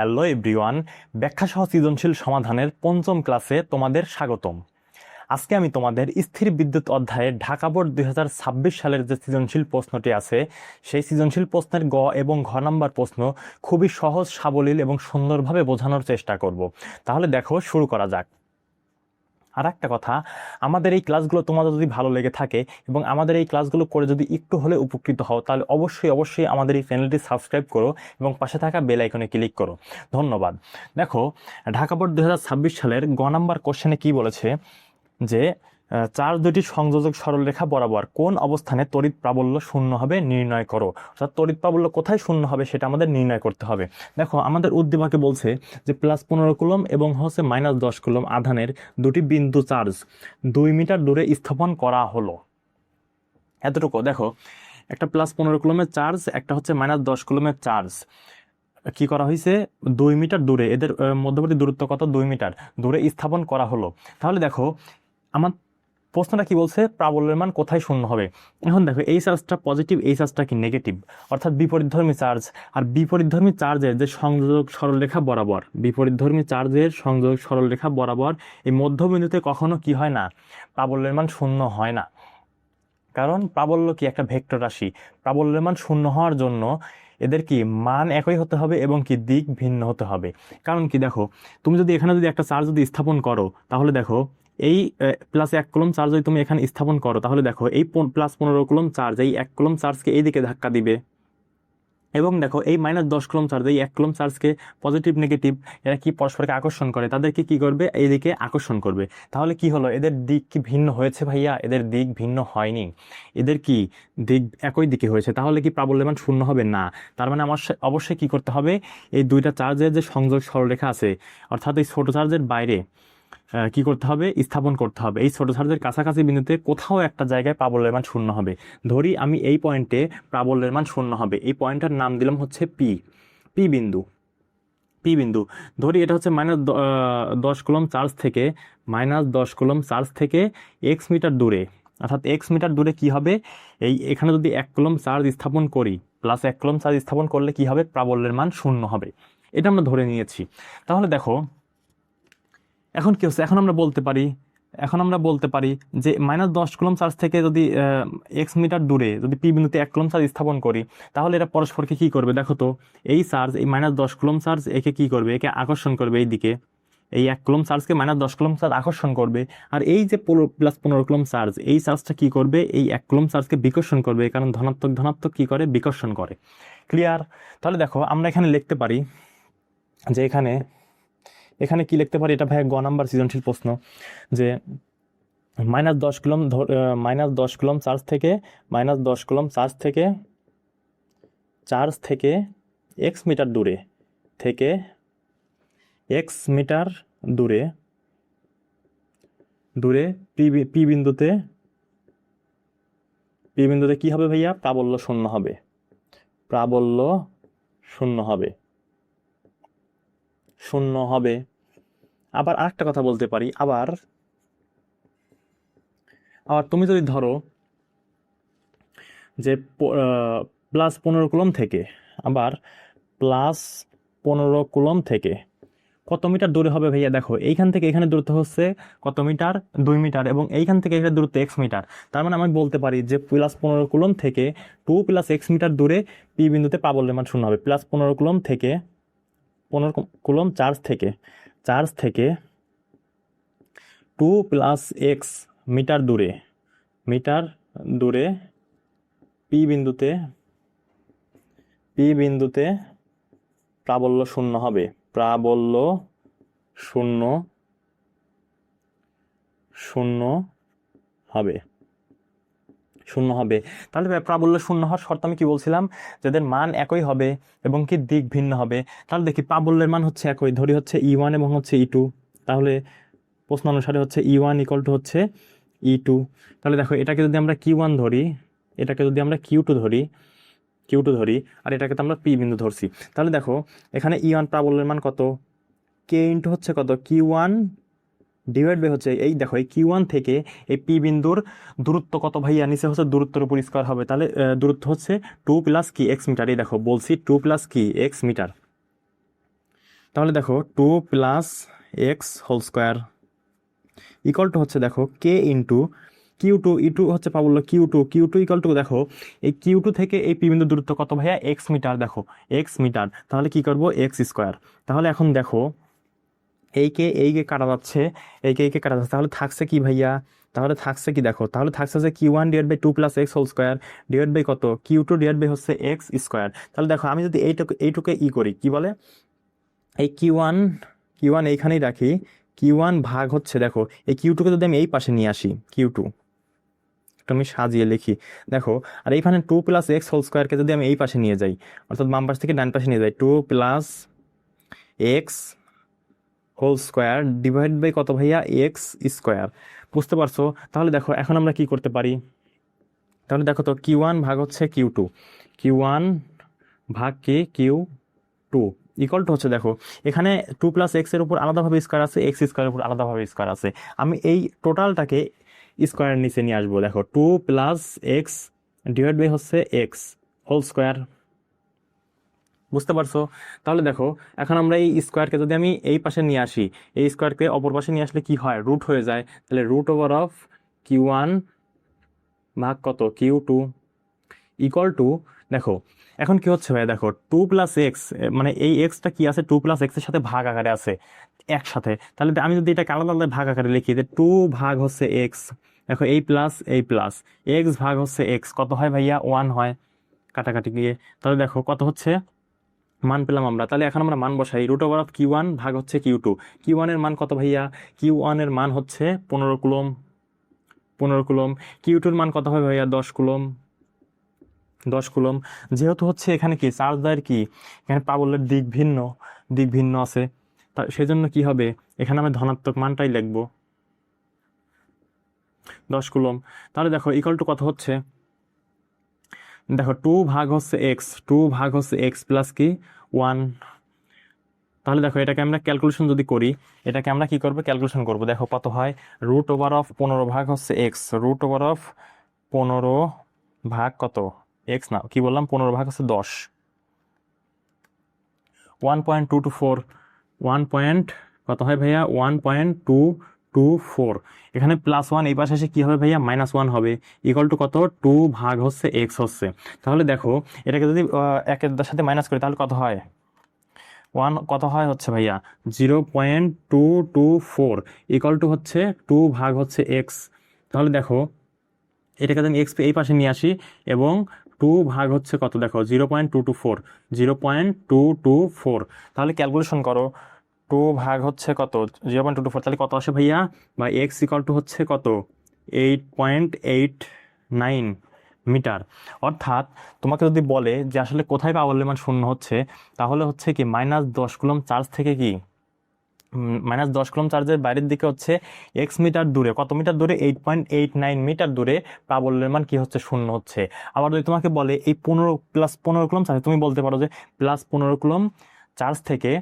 Hello everyone, ব্যাখ্যাসহ সৃজনশীল সমাধানের পঞ্চম ক্লাসে তোমাদের স্বাগতম। আজকে আমি তোমাদের স্থির বিদ্যুৎ অধ্যায়ে ঢাকা বোর্ড 2026 সালের যে সৃজনশীল প্রশ্নটি আছে সেই সৃজনশীল প্রশ্নের গ এবং ঘ নাম্বার প্রশ্ন খুবই সহজ, সাবলীল এবং সুন্দরভাবে বোঝানোর চেষ্টা করব। তাহলে দেখো, শুরু করা যাক। আর একটা কথা, আমাদের এই ক্লাসগুলো তোমাদের যদি ভালো লেগে থাকে এবং আমাদের এই ক্লাসগুলো করে যদি একটু হলে উপকৃত হও, তাহলে অবশ্যই আমাদের এই চ্যানেলটি সাবস্ক্রাইব করো এবং পাশে থাকা বেল আইকনে ক্লিক করো। ধন্যবাদ। দেখো, ঢাকা বোর্ড 2026 সালের গ নাম্বার কোশ্চেনে কি বলেছে যে চার দুটি সংযোজক সরলরেখা বরাবর কোন অবস্থানে তড়িৎ প্রাবল্য শূন্য হবে নির্ণয় করো। অর্থাৎ তড়িৎ প্রাবল্য কোথায় শূন্য হবে সেটা আমাদের নির্ণয় করতে হবে। দেখো, আমাদের উদ্দীপকে বলছে যে +15 কুলম এবং হচ্ছে -10 কুলম আধানের দুটি বিন্দু চার্জ 2 মিটার দূরে স্থাপন করা হলো। এতটুকু দেখো, একটা +15 কুলমের চার্জ, একটা হচ্ছে -10 কুলমের চার্জ কি করা হয়েছে 2 মিটার দূরে, এদের মধ্যবর্তী দূরত্ব কত, 2 মিটার দূরে স্থাপন করা হলো। তাহলে দেখো, আমার প্রশ্নটা কি বলছে, প্রাবল্যের মান কোথায় শূন্য হবে। এখন দেখো, এই চার্জটা পজিটিভ, এই চার্জটা কি নেগেটিভ, অর্থাৎ বিপরীতধর্মী চার্জ। আর বিপরীতধর্মী চার্জের যে সংযোজক সরলরেখা বরাবর, বিপরীতধর্মী চার্জের সংযোজক সরলরেখা বরাবর এই মধ্যবিন্দুতে কখনো কি হয় না, প্রাবল্যের মান শূন্য হয় না। কারণ প্রাবল্য কি একটা ভেক্টর রাশি, প্রাবল্যের মান শূন্য হওয়ার জন্য এদের কি মান একই হতে হবে এবং কি দিক ভিন্ন হতে হবে। কারণ কি, দেখো, তুমি যদি এখানে যদি একটা চার্জ যদি স্থাপন করো, তাহলে দেখো এই +1 কুলম চার্জ যদি তুমি এখানে স্থাপন করো, তাহলে দেখো এই +15 কুলম চার্জ এই 1 কুলম চার্জকে এইদিকে ধাক্কা দিবে, এবং দেখো এই -10 কুলম চার্জ এই 1 কুলম চার্জকে পজিটিভ নেগেটিভ এরা কি পরস্পরকে আকর্ষণ করে, তাদেরকে কি করবে, এইদিকে আকর্ষণ করবে। তাহলে কি হলো, এদের দিক কি ভিন্ন হয়েছে ভাইয়া? এদের দিক ভিন্ন হয়নি, এদের কি দিক একই দিকে হয়েছে। তাহলে কি প্রাবল্যের মান শূন্য হবে না? তার মানে আমার অবশ্যই কি করতে হবে, এই দুইটা চার্জের যে সংযোগ সরলরেখা আছে, অর্থাৎ এই ছোট চার্জের বাইরে কি করতে হবে, স্থাপন করতে হবে। এই ছোট চার্জের কাছাকাছি বিন্দুতে কোথাও একটা জায়গায় প্রাবল্যের মান শূন্য হবে। ধরি আমি এই পয়েন্টে প্রাবল্যের মান শূন্য হবে, এই পয়েন্টটার নাম দিলাম হচ্ছে পি, পি বিন্দু, পি বিন্দু। ধরি এটা হচ্ছে -10 কুলম চার্জ থেকে, -10 কুলম চার্জ থেকে x মিটার দূরে, অর্থাৎ x মিটার দূরে কি হবে, এখানে যদি 1 কুলম চার্জ স্থাপন করি, +1 কুলম চার্জ স্থাপন করলে কি হবে, প্রাবল্যের মান শূন্য হবে। এটা আমরা ধরে নিয়েছি। তাহলে দেখো, এখন কি হচ্ছে, এখন আমরা বলতে পারি যে -10 কুলম চার্জ থেকে যদি x মিটার দূরে যদি পি বিন্দুতে 1 কুলম চার্জ স্থাপন করি, তাহলে এরা পরস্পরকে কি করবে, দেখো তো, এই চার্জ এই -10 কুলম চার্জ একে কি করবে, একে আকর্ষণ করবে এই দিকে, এই 1 কুলম চার্জকে -10 কুলম চার্জ আকর্ষণ করবে। আর এই যে +15 কুলম চার্জ, এই চার্জটা কি করবে, এই 1 কুলম চার্জকে বিকর্ষণ করবে, কারণ ধনাত্মক ধনাত্মক কি করে, বিকর্ষণ করে। ক্লিয়ার? তাহলে দেখো, আমরা এখানে লিখতে পারি যে এখানে কি লিখতে পারি, এটা ভাই গ নাম্বার সৃজনশীল প্রশ্ন, যে -10 কুলম -10 কুলম চার্জ থেকে -10 কুলম চার্জ থেকে x মিটার দূরে থেকে x মিটার দূরে পি বিন্দুতে কি হবে ভাইয়া, প্রাবল্য শূন্য হবে, প্রাবল্য শূন্য হবে। আবার আরেকটা কথা বলতে পারি, আবার তুমি যদি ধরো যে +15 কুলম থেকে, আবার +15 কুলম থেকে কত মিটার দূরে হবে ভাইয়া, দেখো এইখান থেকে এখানে দূরত্ব হচ্ছে কত মিটার, 2 মিটার, এবং এইখান থেকে এখানে দূরত্ব x মিটার। তার মানে আমি বলতে পারি যে +15 কুলম থেকে 2 + x মিটার দূরে পি বিন্দুতে প্রাবল্যের মান শূন্য হবে। +15 কুলম থেকে 15 কুলম চার্জ থেকে 2 + x মিটার দূরে পি বিন্দুতে প্রাবল্য শূন্য হবে, প্রাবল্য শূন্য হবে। তাহলে প্রাবল্য শূন্য হওয়ার শর্ত আমি কি বলছিলাম, যাদের মান একই হবে এবং কি দিক ভিন্ন হবে। তাহলে দেখি, প্রাবল্যের মান হচ্ছে একই, ধরি হচ্ছে E1 এবং হচ্ছে E2, তাহলে প্রশ্ন অনুসারে হচ্ছে E1 = হচ্ছে E2। তাহলে দেখো, এটাকে যদি আমরা Q1 ধরি, এটাকে যদি আমরা Q2 ধরি, আর এটাকে তো আমরা পি বিন্দু ধরছি, তাহলে দেখো এখানে E1 প্রাবল্যের মান কত, K ইন্টু হচ্ছে কত, Q1 ডিভাইড বাই হচ্ছে এই, দেখো এই Q1 থেকে এই পি বিন্দুর দূরত্ব কত ভাইয়া, নিচে হচ্ছে দূরত্বের উপর স্কয়ার হবে, তাহলে দূরত্ব হচ্ছে 2 + কি x মিটার। এই দেখো বলছি 2 + কি x মিটার। তাহলে দেখো 2 + x² ইকুয়াল টু হচ্ছে দেখো কে ইন্টু Q2, E2 হচ্ছে প্রাবল্য Q2 ইকুয়াল টু দেখো এই Q2 থেকে এই পি বিন্দু দূরত্ব কত ভাইয়া x মিটার, দেখো x মিটার, তাহলে কি করব x²। তাহলে এখন দেখো এই কে কাটা যাচ্ছে, এই কে কাটা যাচ্ছে, তাহলে থাকছে কি ভাইয়া, তাহলে থাকছে কি দেখো, তাহলে থাকছে যে Q1/2 + x² ডিভাইড বাই কত Q2 ডিভাইড বাই হচ্ছে x²। তাহলে দেখো আমি যদি এইটুকে করি কি বলে, এই কিউ ওয়ান এইখানেই রাখি, Q1 ভাগ হচ্ছে দেখো এই Q2কে যদি আমি এই পাশে নিয়ে আসি Q2, একটু আমি সাজিয়ে লিখি দেখো, আর এইখানে 2 + x² যদি আমি এই পাশে নিয়ে যাই, অর্থাৎ বাম পাশ থেকে ডান পাশে নিয়ে যাই, 2 + x² ডিভাইড বাই কত ভাইয়া x²। বুঝতে পারছো? তাহলে দেখো এখন আমরা কি করতে পারি, তাহলে দেখো তো Q1 ভাগ হচ্ছে Q2 ভাগ Q2 ইকুয়াল টু হচ্ছে দেখো এখানে 2 + x এর উপর আলাদাভাবে স্কোয়ার আছে, x² এর উপর আলাদাভাবে স্কোয়ার আছে, আমি এই টোটালটাকে স্কোয়ারের নিচে নিয়ে আসবো, দেখো 2 + x ডিভাইড বাই হচ্ছে x²। বুঝতে পারছো? তাহলে দেখো এখন আমরা এই স্কোয়ারকে যদি আমি এই পাশে নিয়ে আসি, এই স্কোয়ারকে অপর পাশে নিয়ে আসলে কি হয়, রুট হয়ে যায়, তাহলে √Q1 ভাগ কত Q2 ইকুয়াল টু দেখো এখন কি হচ্ছে ভাই, দেখো 2 + x, মানে এই এক্সটা কি আছে 2 + x এর সাথে ভাগ আকারে আছে একসাথে, তাহলে আমি যদি এটাকে আলাদা আলাদা ভাগ আকারে লিখি যে 2 ভাগ হচ্ছে x, দেখো এই প্লাস x ভাগ হচ্ছে x কত হয় ভাইয়া 1 হয়, কাটাকাটি গিয়ে, তাহলে দেখো কত হচ্ছে, মান পেলাম আমরা। তাহলে এখন আমরা মান বসাই, √Q1 ভাগ হচ্ছে Q2, Q1 এর মান কত ভাইয়া, Q1 এর মান হচ্ছে 15 কুলম, 15 কুলম, Q2 এর মান কত হবে ভাইয়া 10 কুলম, 10 কুলম। যেহেতু হচ্ছে এখানে কি চার্জের কি এখানে প্রাবল্যের দিক ভিন্ন আছে, তা সেজন্য কি হবে এখানে আমি ধনাত্মক মানটাই লিখবো 10 কুলম। তাহলে দেখো ইকুয়াল টু কত হচ্ছে, দেখো 2 ভাগ হচ্ছে x প্লাস কি 1। তাহলে দেখো এটাকে আমরা ক্যালকুলেশন যদি করি, এটাকে আমরা কি করব ক্যালকুলেশন করব, দেখো কত হয়, √15 ভাগ হচ্ছে x, √15 ভাগ কত x, না কি বললাম 15 ভাগ হচ্ছে 10, 1.224, 1 পয়েন্ট কত হয় ভাইয়া 1.224, এখানে +1 এই পাশে এসে কি হবে ভাইয়া -1 হবে, ইকুয়াল টু কত 2 ভাগ হচ্ছে x হচ্ছে। তাহলে দেখো এটাকে যদি একের সাথে মাইনাস করি তাহলে কত হয়, 1 কত হয় হচ্ছে ভাইয়া 0.224 ইকুয়াল টু হচ্ছে 2 ভাগ হচ্ছে x। তাহলে দেখো এটাকে আমি এক্স এই পাশে নিয়ে আসি এবং 2 ভাগ হচ্ছে কত, দেখো 0.224, তাহলে ক্যালকুলেশন করো 2 ভাগ হচ্ছে কত 0.224, তাহলে কত আসে ভাইয়া, বা x ইকুয়াল টু হচ্ছে কত 8.89 মিটার। অর্থাৎ তোমাকে যদি বলে যে আসলে কোথায় প্রাবল্যের মান শূন্য হচ্ছে, তাহলে হচ্ছে কি -10 কুলম চার্জ থেকে কি -10 কুলম চার্জের বাইরের দিকে হচ্ছে x মিটার দূরে, কত মিটার দূরে 8.89 মিটার দূরে প্রাবল্যের মান কি হচ্ছে শূন্য হচ্ছে। আবার যদি তোমাকে বলে এই 15 কুলম চার্জ, তুমি বলতে পারো যে +15 কুলম চার্জ থেকে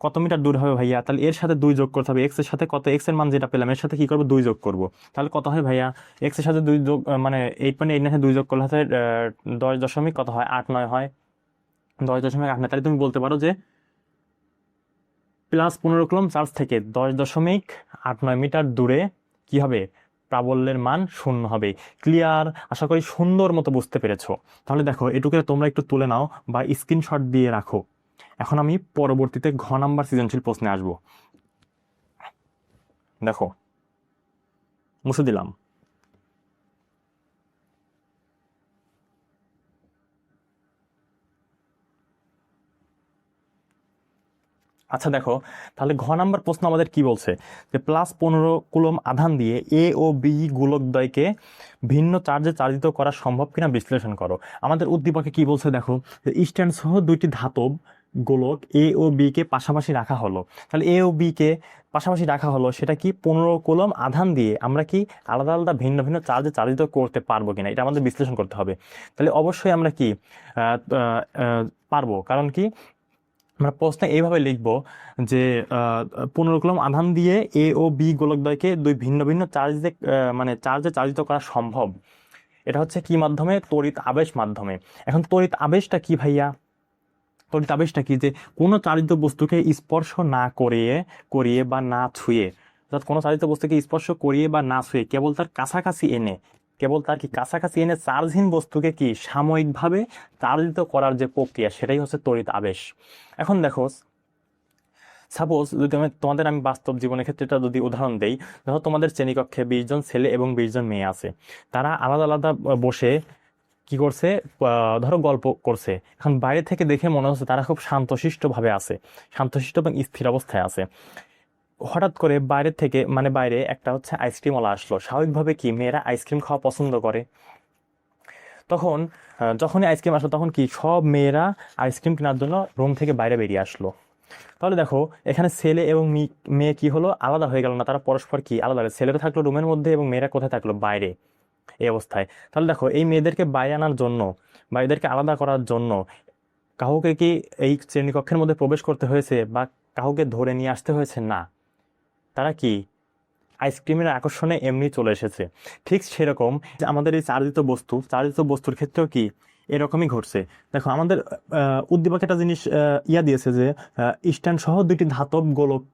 কত মিটার দূর হবে ভাইয়া, তাহলে এর সাথে 2 যোগ করতে হবে, x এর সাথে কত x এর মান যেটা পেলাম এর সাথে কি করবো 2 যোগ করব, তাহলে কত হয় ভাইয়া, x এর সাথে 2 যোগ মানে 8.89 2 যোগ করলে হচ্ছে 10 দশমিক কত হয় 8.9 হয়, 10.89, তাহলে তুমি বলতে পারো যে +15 কুলম চার্জ থেকে 10.89 মিটার দূরে কি হবে প্রাবল্যের মান শূন্য হবে। ক্লিয়ার? আশা করি সুন্দর মতো বুঝতে পেরেছো। তাহলে দেখো এটুকু তোমরা একটু তুলে নাও বা স্ক্রিনশট দিয়ে রাখো। এখন আমি পরবর্তীতে ঘ নাম্বার সৃজনশীল প্রশ্নে আসবো। দেখো মুছে দিলাম। আচ্ছা দেখো তাহলে ঘ নাম্বার প্রশ্ন আমাদের কি বলছে, যে +15 কুলম আধান দিয়ে এ ও বি গোলকদ্বয়কে ভিন্ন চার্জে চালিত করা সম্ভব কিনা বিশ্লেষণ করো। আমাদের উদ্দীপকে কি বলছে দেখো, যে স্ট্যান্ড সহ দুইটি ধাতব গোলক এ ও বি কে পাশাপাশি রাখা হলো, তাহলে এ ও বি কে পাশাপাশি রাখা হলো, সেটা কি 15 কুলম আধান দিয়ে আমরা কি আলাদা আলাদা ভিন্ন ভিন্ন চার্জে চালিত করতে পারবো কিনা, এটা আমাদের বিশ্লেষণ করতে হবে। তাহলে অবশ্যই আমরা কি পারবো, কারণ কি আমরা প্রশ্নে এইভাবে লিখব যে 15 কুলম আধান দিয়ে এ ও বি গোলকদ্বয়কে দুই ভিন্ন ভিন্ন চার্জে মানে চার্জে চালিত করা সম্ভব। এটা হচ্ছে কি মাধ্যমে, তড়িৎ আবেশ মাধ্যমে। এখন তড়িৎ আবেশটা কি ভাইয়া, তড়িৎ আবেশটা কি, যে কোনো চালিত বস্তুকে স্পর্শ না করিয়ে করিয়ে বা না ছুঁয়ে, অর্থাৎ কোনো চালিত বস্তুকে স্পর্শ করিয়ে বা না ছুঁয়ে কেবল তার কাছাকাছি এনে, কাছাকাছি এনে চার্জহীন বস্তুকে কি সাময়িকভাবে চালিত করার যে প্রক্রিয়া, সেটাই হচ্ছে তড়িৎ আবেশ। এখন দেখো, সাপোজ যদি তোমাদের আমি বাস্তব জীবনের ক্ষেত্রে এটা যদি উদাহরণ দেই, ধরো তোমাদের শ্রেণীকক্ষে 20 জন ছেলে এবং 20 জন মেয়ে আছে, তারা আলাদা আলাদা বসে কি করছে, ধরো গল্প করছে। এখন বাইরে থেকে দেখে মনে হচ্ছে তারা খুব শান্তশিষ্ট ভাবে আছে, শান্তশিষ্ট এবং স্থির অবস্থায় আছে। হঠাৎ করে বাইরে থেকে, মানে বাইরে একটা হচ্ছে আইসক্রিমওয়ালা আসলো। স্বাভাবিকভাবে কি মেয়েরা আইসক্রিম খাওয়া পছন্দ করে। তখন যখনই আইসক্রিম আসলো, তখন কি সব মেয়েরা আইসক্রিম কেনার জন্য রুম থেকে বাইরে বেরিয়ে আসলো। তাহলে দেখো এখানে ছেলে এবং মেয়ে কি হলো, আলাদা হয়ে গেল না, তারা পরস্পর কি আলাদা, ছেলেরা থাকলো রুমের মধ্যে এবং মেয়েরা কোথায় থাকলো, বাইরে, এই অবস্থায়। তাহলে দেখো এই মেয়েদেরকে বাইরে আনার জন্য বা এদেরকে আলাদা করার জন্য কাউকে কি এই শ্রেণীকক্ষের মধ্যে প্রবেশ করতে হয়েছে বা কাউকে ধরে নিয়ে আসতে হয়েছে? না, তারা কি আইসক্রিমের আকর্ষণে এমনি চলে এসেছে। ঠিক সেরকম যে আমাদের এই চার্জিত বস্তুর ক্ষেত্রেও কি এরকমই ঘটছে। দেখো আমাদের উদ্দীপক একটা জিনিস দিয়েছে যে স্ট্যান্ড সহ দুইটি ধাতব গোলক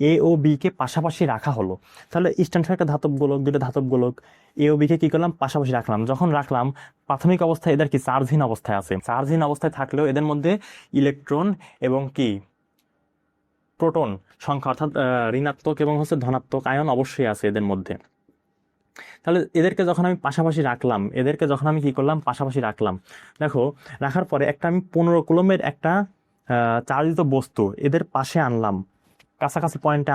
এ ও বি কে পাশাপাশি রাখা হলো। তাহলে স্ট্যান্ড সহ একটা দুইটা ধাতব গোলক এ ও বি কে কি করলাম, পাশাপাশি রাখলাম। যখন রাখলাম, প্রাথমিক অবস্থায় এদের কি চার্জহীন অবস্থায় আছে। চার্জহীন অবস্থায় থাকলেও এদের মধ্যে ইলেকট্রন এবং কি প্রোটন সংখ্যা, অর্থাৎ ঋণাত্মক এবং হচ্ছে ধনাত্মক আয়ন অবশ্যই আছে এদের মধ্যে। তাহলে এদেরকে যখন আমি পাশাপাশি রাখলাম, পাশাপাশি রাখলাম, দেখো রাখার পরে একটা আমি 15 কুলম্বের একটা চার্জিত বস্তু এদের পাশে আনলাম, কাছাকাছি পয়েন্টে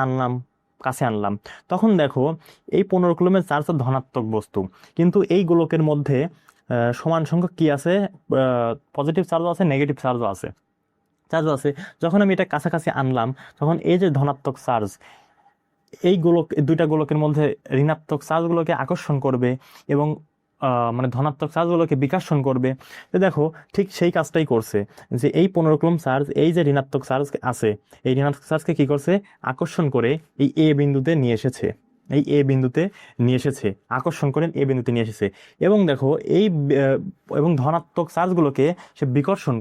কাছে আনলাম। তখন দেখো এই 15 কুলম্বের চার্জ ধনাত্মক বস্তু, কিন্তু এই গোলকের মধ্যে সমান সংখ্যক কি আছে, পজিটিভ চার্জও আছে, নেগেটিভ চার্জও আছে। যখন আমি এটা কাছাকাছি আনলাম, তখন এই যে ধনাত্মক চার্জ, এই দুইটা গোলকের মধ্যে ঋণাত্মক চার্জগুলোকে আকর্ষণ করবে এবং মানে ধনাত্মক চার্জগুলোকে বিকর্ষণ করবে। তো দেখো ঠিক সেই কাজটাই করছে, যে এই 15 কুলম্ব চার্জ, এই যে ঋণাত্মক চার্জ আছে, এই ঋণাত্মক চার্জকে কি করছে, আকর্ষণ করে এই এ বিন্দুতে নিয়ে এসেছে, আকর্ষণ করে এ বিন্দুতে নিয়ে এসেছে। এবং দেখো এবং ধনাত্মক চার্জগুলোকে সে বিকর্ষণ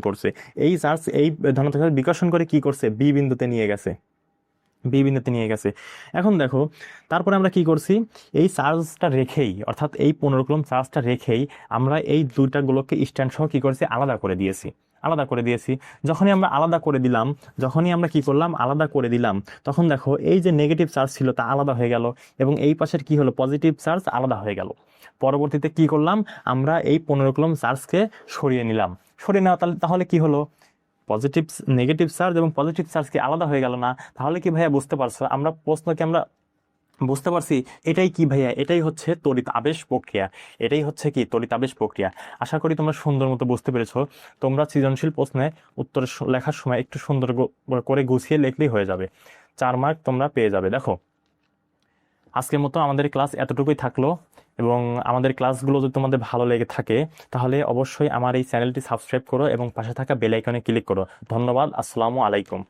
করছে। এই ধনাত্মক চার্জ বিকর্ষণ করে কি করছে, বি বিন্দুতে নিয়ে গেছে। এখন দেখো তারপরে আমরা কি করছি, এই চার্জটা রেখেই, অর্থাৎ এই 15 কুলম্ব চার্জটা রেখেই আমরা এই দুইটা গোলককে স্ট্যান্ড সহ কি করছি, আলাদা করে দিয়েছি। যখনই আমরা কি করলাম, আলাদা করে দিলাম, তখন দেখো এই যে নেগেটিভ চার্জ ছিল তা আলাদা হয়ে গেল এবং এই পাশের কি হলো, পজিটিভ চার্জ আলাদা হয়ে গেল। পরবর্তীতে কি করলাম, আমরা এই 15 কুলম্ব চার্জকে সরিয়ে নেওয়া, তাহলে কি হলো, নেগেটিভ চার্জ এবং পজিটিভ চার্জ কি আলাদা হয়ে গেল না? তাহলে কি ভাইয়া বুঝতে পারছো, আমরা প্রশ্নকে আমরা বুঝতে পারছি, এটাই কি ভাইয়া, এটাই হচ্ছে তড়িৎ আবেশ প্রক্রিয়া। আশা করি তোমরা সুন্দর মতো বুঝতে পেরেছো। তোমরা সৃজনশীল প্রশ্নে উত্তর লেখার সময় একটু সুন্দর করে গুছিয়ে লিখলেই হয়ে যাবে, 4 মার্ক তোমরা পেয়ে যাবে। দেখো আজকের মতো আমাদের ক্লাস এতটুকুই থাকলো, এবং আমাদের ক্লাসগুলো যদি তোমাদের ভালো লেগে থাকে তাহলে অবশ্যই আমার এই চ্যানেলটি সাবস্ক্রাইব করো এবং পাশে থাকা বেল আইকনে ক্লিক করো। ধন্যবাদ। আসসালামু আলাইকুম।